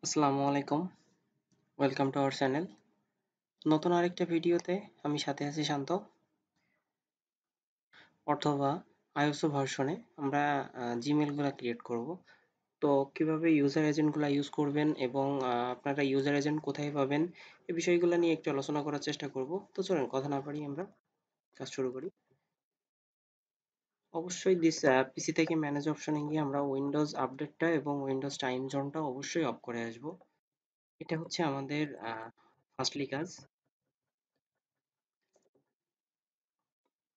আসসালামু আলাইকুম। Welcome to our channel. নতুন আরেকটা ভিডিওতে আমি সাথে আছি শান্ত, অথবা iOS ভার্সনে আমরা Gmail গুলা ক্রিয়েট করব। তো কিভাবে ইউজার এজেন্ট গুলা ইউজ করবেন এবং আপনারা ইউজার এজেন্ট কোথায় পাবেন এই বিষয়গুলো নিয়ে একটু আলোচনা করার চেষ্টা করব। তো চলুন কথা না বাড়িয়ে আমরা কাজ শুরু করি। অবশ্যই পিসি থেকে ম্যানেজ অপশনে গিয়ে আমরা উইন্ডোজ আপডেটটা এবং উইন্ডোজ টাইম জোনটা অবশ্যই অফ করে আসব। এটা হচ্ছে আমাদের ফার্স্টলি কাজ।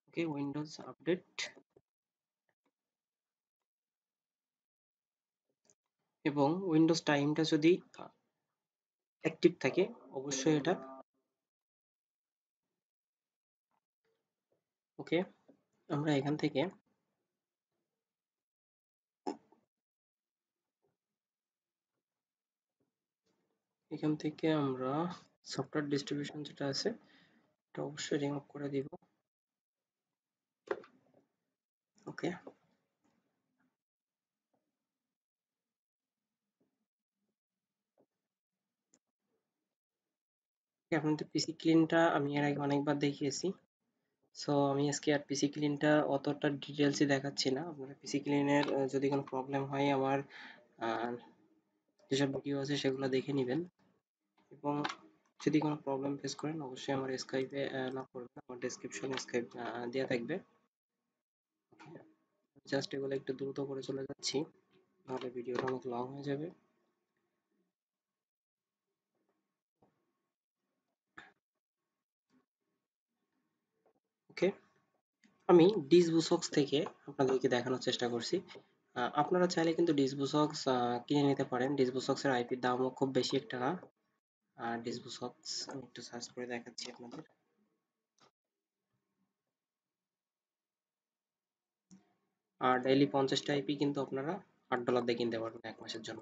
ওকে, উইন্ডোজ আপডেট এবং উইন্ডোজ টাইমটা যদি অ্যাক্টিভ থাকে অবশ্যই এটা ওকে। আমরা এখান থেকে আমরা সফটওয়্যার ডিস্ট্রিবিউশন যেটা আছে এটা অবশ্যই রিমুভ করে দিব। ওকে, আপনাদের পিসি ক্লিনটা আমি এর আগে অনেকবার দেখিয়েছি। সো আমি আজকে আর পিসি ক্লিনটা অতটা ডিটেলসে দেখাচ্ছি না। আপনারা পিসি ক্লিনের যদি কোনো প্রবলেম হয় আমার আহ, যেসব ভিডিও আছে সেগুলো দেখে নেবেন, এবং যদি কোনো প্রবলেম ফেস করেন অবশ্যই আমার স্কাইপে নক করবেন, আমার ডেসক্রিপশনে স্কাইপ দেওয়া থাকবে। জাস্ট এগুলো একটু দ্রুত করে চলে যাচ্ছি, নাহলে ভিডিওটা অনেক লং হয়ে যাবে। ওকে, আমি ডিসবুসক্স থেকে আপনাদেরকে দেখানোর চেষ্টা করছি। আপনারা চাইলে কিন্তু ডিসবুসক্স কিনে নিতে পারেন। ডিসবুসক্সের আইপির দামও খুব বেশি একটা না। ডিসবুসক্স আমি একটু সার্চ করে দেখাচ্ছি আপনাদের। আর ডেইলি 50টা আইপি কিন্তু আপনারা $8 দিয়ে কিনতে পারবেন 1 মাসের জন্য।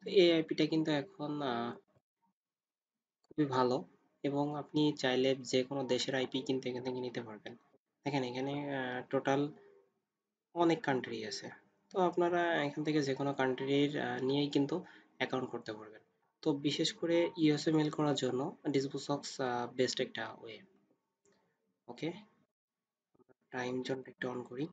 তো এই আইপিটা কিন্তু এখন খুবই ভালো, এবং আপনি চাইলে যে কোনো দেশের আইপি কিন্তু এখান থেকে নিতে পারবেন। দেখেন এখানে টোটাল অনেক কান্ট্রি আছে। তো আপনারা এখান থেকে যে কোনো কান্ট্রির নিয়েই কিন্তু অ্যাকাউন্ট করতে পারবেন। তো বিশেষ করে ইউএসএ মেল করার জন্য ডিসবুসক্স বেস্ট একটা ওয়ে। ওকে, টাইম জোনটা একটু অন করি।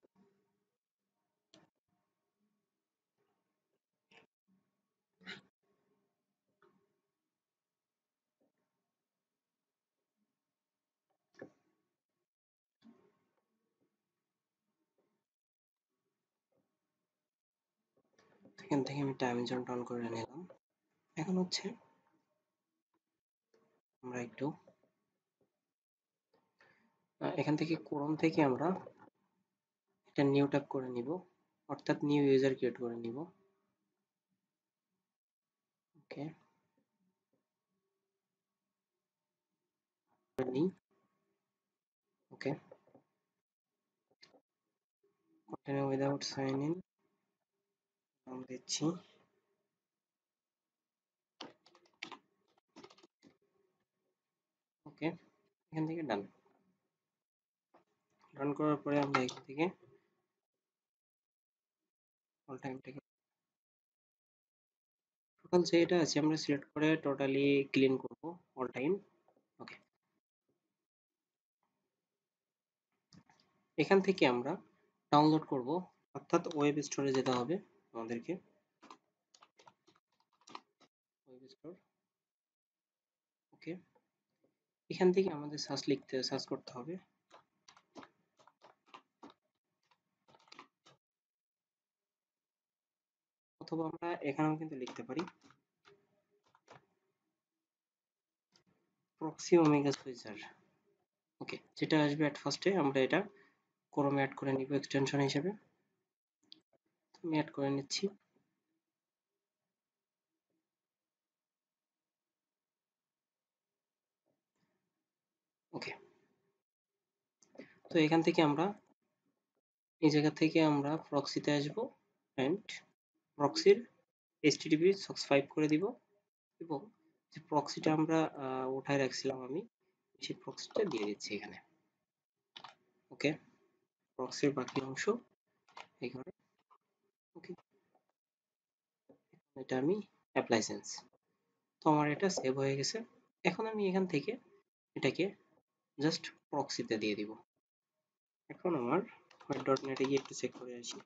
এখান থেকে আমি টাইম জোনটা অন করে নিলাম। এখন হচ্ছে আমরা একটু এখান থেকে ক্রোম থেকে আমরা একটা নিউ ট্যাব করে নিব, অর্থাৎ নিউ ইউজার ক্রিয়েট করে নিব। ওকে, নিই। ওকে, কন্টিনিউ উইদাউট সাইন ইন নাম দিচ্ছি। ওকে, এখান থেকে ডান। রান করার পরে আমরা এখান থেকে অল টাইমটাকে টোটাল যেটা আছে আমরা সিলেক্ট করে টোটালি ক্লিন করব অল টাইম। ওকে, এখান থেকে আমরা ডাউনলোড করব, অর্থাৎ ওয়েব স্টোরে যেতে হবে আমাদেরকে। Web store. ওকে, এখান থেকে আমাদের সার্চ করতে হবে, অথবা আমরা এখানেও কিন্তু লিখতে পারি প্রক্সি ওমেগা সুইচার। ওকে, যেটা আসবে এট ফার্স্টে আমরা এটা ক্রোমে অ্যাড করে নিব এক্সটেনশন হিসেবে। আমি অ্যাড করে নিচ্ছি। ওকে, তো এখান থেকে আমরা এই জায়গা থেকে আমরা প্রক্সিতে আসবো, অ্যান্ড প্রক্সির এইচটিটিপি সাবস্ক্রাইব করে দিব, এবং যে প্রক্সিটা আমরা উঠায় রাখছিলাম আমি সেই প্রক্সিটা দিয়ে দিচ্ছি এখানে। ওকে, প্রক্সির বাকি অংশ এখানে। ওকে, এটা আমি অ্যাপ্লাই সেন্স। আমার এটা সেভ হয়ে গেছে। এখন আমি এখান থেকে এটাকে জাস্ট প্রক্সিতে দিয়ে দিব। এখন আমার হোয়াইট ডট নেটে গিয়ে একটু চেক করে আসি।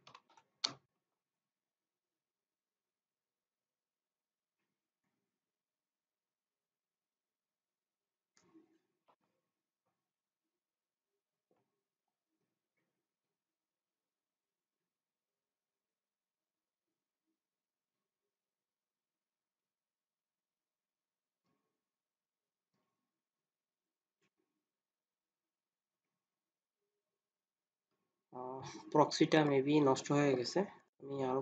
প্রক্সিটা মেবি নষ্ট হয়ে গেছে। আমি আরো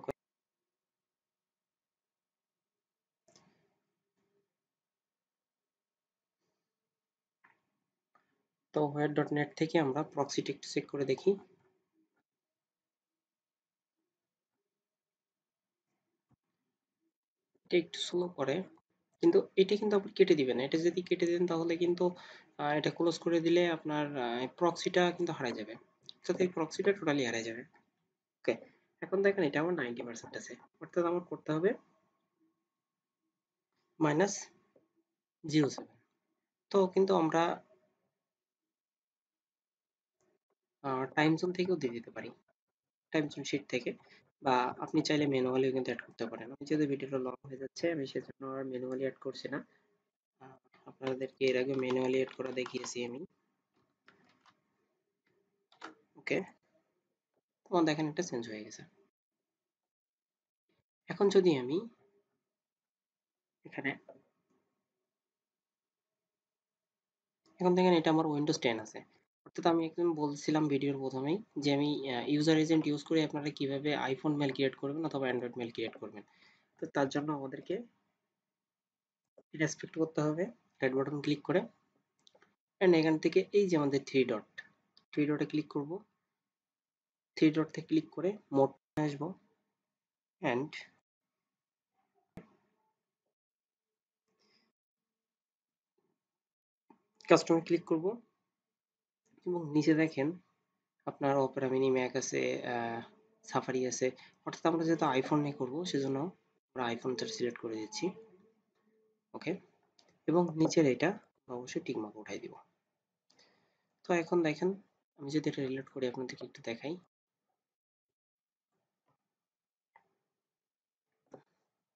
তো হোয়াইট ডট নেট থেকে আমরা প্রক্সিটা একটু চেক করে দেখি। এটা একটু স্লো করে, কিন্তু এটা কিন্তু আপনি কেটে দিবেন না। এটা যদি কেটে দেন তাহলে কিন্তু এটা ক্লোজ করে দিলে আপনার প্রক্সিটা কিন্তু হারিয়ে যাবে। সাথে এই প্রক্সিটা টোটালি হারিয়ে যাবে। ওকে, এখন দেখেন এটা আমার 90% আছে, অর্থাৎ আমার করতে হবে -0.7। তো কিন্তু আমরা টাইম জোন থেকেও দিয়ে দিতে পারি, টাইম জোন শিট থেকে, বা আপনি চাইলে ম্যানুয়ালিও কিন্তু অ্যাড করতে পারেন। আমি যেহেতু ভিডিওটা লং হয়ে যাচ্ছে আমি সেজন্য আর ম্যানুয়ালি অ্যাড করছি না। আহ, আপনাদেরকে এর আগে ম্যানুয়ালি অ্যাড করা দেখিয়েছি আমি। ওকে, তো দেখেন এটা চেঞ্জ হয়ে গেছে। এখন যদি আমি এখানে, এখন দেখেন এটা আমার উইন্ডোজ 10 আছে। অর্থাৎ আমি একদম বলছিলাম ভিডিওর প্রথমেই যে আমি ইউজার এজেন্ট ইউজ করে আপনারা কিভাবে আইফোন মেল ক্রিয়েট করবেন অথবা অ্যান্ড্রয়েড মেল ক্রিয়েট করবেন। তো তার জন্য আমাদেরকে রেসপেক্ট করতে হবে, রাইট বাটন ক্লিক করে, এন্ড এখান থেকে এই যে আমাদের থ্রি ডটে ক্লিক করব। থ্রি ডট থেকে ক্লিক করে মোড আসবো, অ্যান্ড কাস্টমে ক্লিক করব, এবং নিচে দেখেন আপনার অপেরা মিনি ম্যাক আছে, সাফারি আছে। অর্থাৎ আমরা যেহেতু আইফোন নিয়ে করবো সেজন্য আমরা আইফোনটা সিলেক্ট করে দিচ্ছি। ওকে, এবং নিচের এটা অবশ্যই টিক মার্ক উঠাই দিব। তো এখন দেখেন আমি যদি এটা রিলোড করি আপনাদেরকে একটু দেখাই।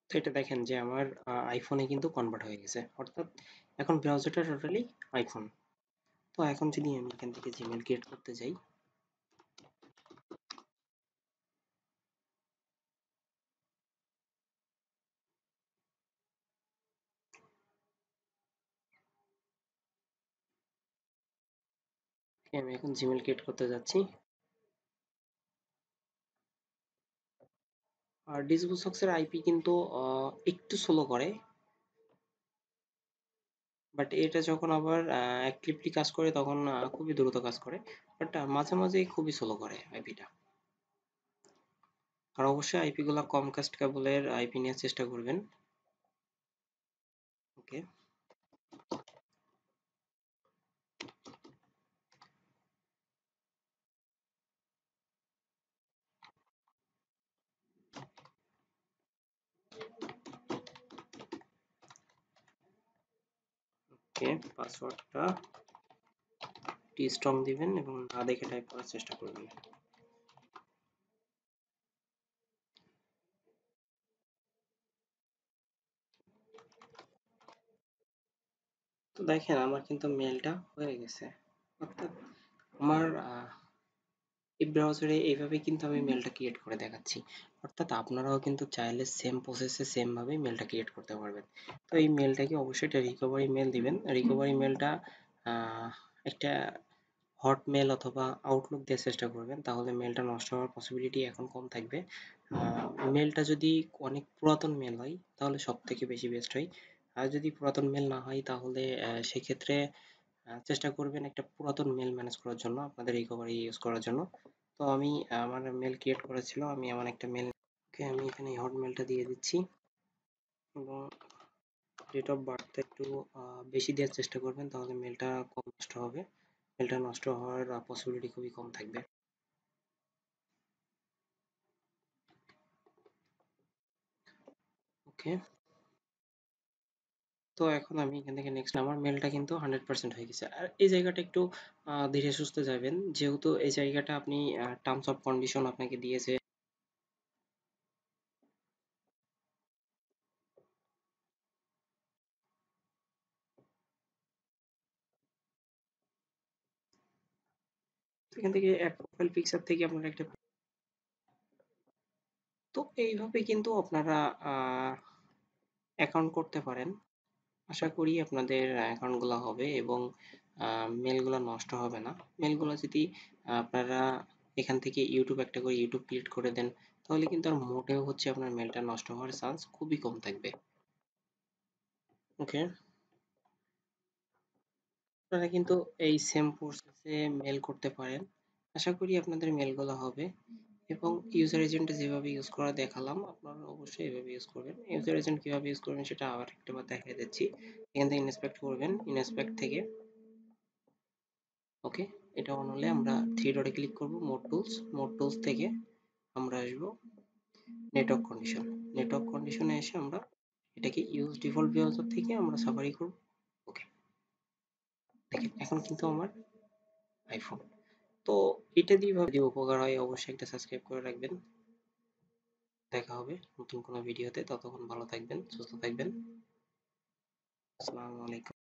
তো এটা দেখেন যে আমার আইফোনে কিন্তু কনভার্ট হয়ে গেছে, অর্থাৎ এখন ব্রাউজারটা টোটালি আইফোন। তো এখন যদি আমি এখান থেকে জিমেল ক্রিয়েট করতে যাই, আমি এখন জিমেল ক্রিয়েট করতে যাচ্ছি। আর ডিসবক্সের আইপি কিন্তু একটু স্লো করে, বাট এটা যখন আবার অ্যাক্টিভলি কাজ করে তখন খুবই দ্রুত কাজ করে। বাট মাঝে মাঝে খুবই স্লো করে আইপিটা। আর অবশ্যই আইপি গুলা কমকাস্ট কেবলের আইপি নেওয়ার চেষ্টা করবেন। ওকে, ওকে, পাসওয়ার্ডটা টি স্ট্রং দিবেন এবং না দেখে টাইপ করার চেষ্টা করবেন। তো দেখেন আমার কিন্তু মেলটা হয়ে গেছে, অর্থাৎ আমার এই ব্রাউজারে এইভাবে কিন্তু আমি মেলটা ক্রিয়েট করে দেখাচ্ছি। অর্থাৎ আপনারাও কিন্তু চাইলে সেম প্রসেসে সেম ভাবে মেলটা ক্রিয়েট করতে পারবেন। তো এই মেলটাকে অবশ্যই একটা রিকভারি মেল দিবেন। রিকভারি মেলটা একটা হটমেল অথবা আউটলুক দিয়ে চেষ্টা করবেন, তাহলে মেলটা নষ্ট হওয়ার পসিবিলিটি এখন কম থাকবে। মেলটা যদি অনেক পুরাতন মেল হয় তাহলে সব থেকে বেশি বেস্ট হয়। আর যদি পুরাতন মেল না হয় তাহলে সেক্ষেত্রে চেষ্টা করবেন একটা পুরাতন মেল ম্যানেজ করার জন্য, আপনাদের রিকভারি ইউজ করার জন্য। তো আমি আমার মেল ক্রিয়েট করেছিল, আমি আমার একটা মেল, ওকে, আমি এখানে হটমেলটা দিয়ে দিচ্ছি, এবং ডেট অফ বার্থটা একটু বেশি দেওয়ার চেষ্টা করবেন, তাহলে মেলটা কম নষ্ট হবে। মেলটা নষ্ট হওয়ার পসিবিলিটি খুবই কম থাকবে। ওকে, তো এখন আমি এখান থেকে নেক্সট আমার মেলটা কিন্তু 100% হয়ে গেছে। আর এই জায়গাটা একটু ধীরে সুস্থে যাবেন, যেহেতু এই জায়গাটা আপনি টার্মস অফ কন্ডিশন আপনাকে দিয়েছে। এখান থেকে অ্যাড প্রোফাইল পিকচার থেকে আপনারা একটা, তো এইভাবে কিন্তু আপনারা অ্যাকাউন্ট করতে পারেন। আশা করি আপনাদের অ্যাকাউন্টগুলো হবে এবং মেলগুলো নষ্ট হবে না। মেলগুলো যদি আপনারা এখান থেকে ইউটিউব একটা করে ইউটিউব ক্লিক করে দেন, তাহলে কিন্তু আর মোটেও হচ্ছে আপনার মেলটা নষ্ট হওয়ার চান্স খুবই কম থাকবে। ওকে, আপনারা কিন্তু এই সেম প্রসেসে মেল করতে পারেন। আশা করি আপনাদের মেলগুলো হবে এবং ইউজার এজেন্টে যেভাবে ইউজ করা দেখালাম, আপনারা অবশ্যই এভাবে ইউজ করবেন। ইউজার এজেন্ট কিভাবে ইউজ করবেন সেটা আবার একটাবার দেখিয়ে দিচ্ছি। এখান থেকে ইন্সপেক্ট করবেন, ইন্সপেক্ট থেকে ওকে, এটা অন হলে আমরা থ্রি ডটে ক্লিক করব, মোড টুলস থেকে আমরা আসবো নেটওয়ার্ক কন্ডিশন। নেটওয়ার্ক কন্ডিশনে এসে আমরা এটাকে ইউজ ডিফল্ট ব্রাউজার থেকে আমরা সাফারি করব। ওকে, দেখেন এখন কিন্তু আমার আইফোন। তো এটা দিয়ে যদি উপকার হয় অবশ্যই একটা সাবস্ক্রাইব করে রাখবেন। দেখা হবে নতুন কোনো ভিডিওতে, ততক্ষণ ভালো থাকবেন, সুস্থ থাকবেন। আসসালামু আলাইকুম।